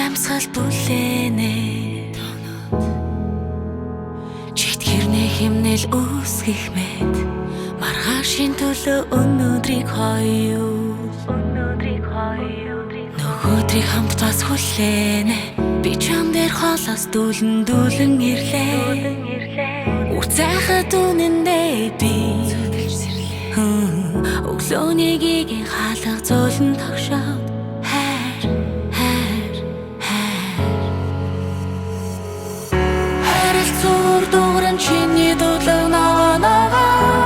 амьсгал бүлээнэ чигт хэрнээ хэмнэл үүсгэх мэд маргаашийн төлөө өнөөдрийг хоёо нөгөөдрийг хамт бас хүлээнэ би чам дээр холоос дүүлэн ирлээ үрцэхад үнэндээ би өглөөнийг хаалга зөөлөн тогшоод чиний дуудлага ногоо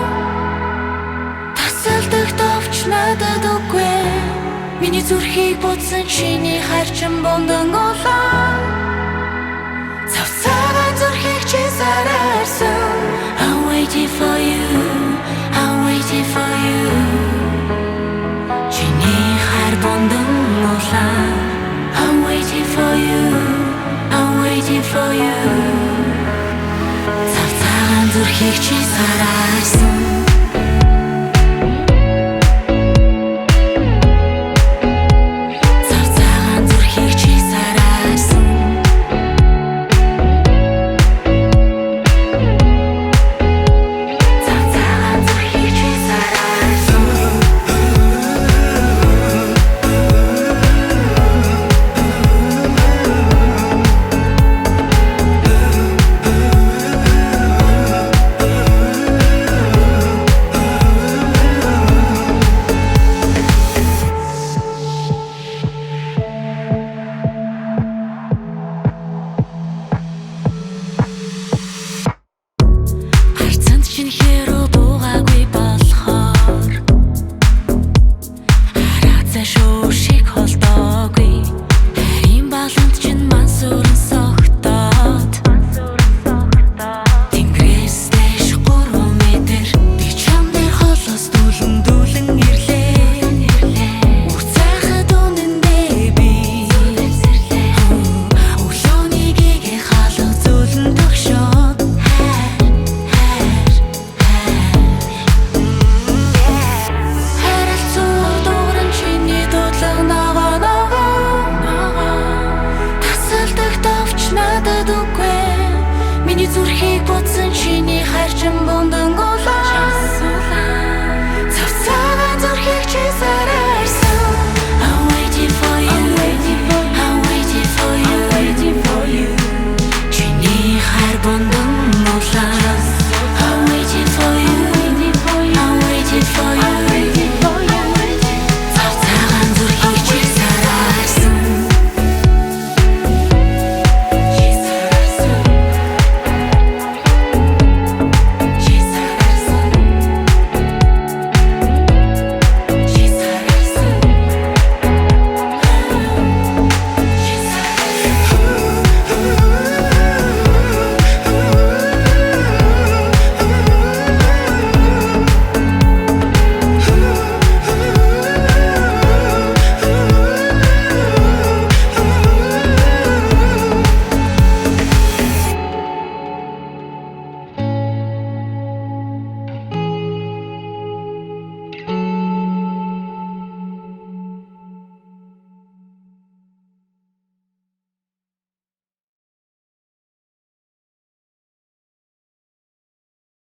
тасалдах товч надад үгүй миний зүрхийг буцсан чиний харчин бондан голоо цавцагаан зүрхийг чи сараарсан I'm waiting for you I'm waiting for you чиний хар бондан голоо I'm waiting for you I'm waiting for you зүрхийг чи сараасан цавцагаан зүрхийг чи сараасан цавцагаан зүрхийг чи сараасан зүрхийг буцсан чиний харчин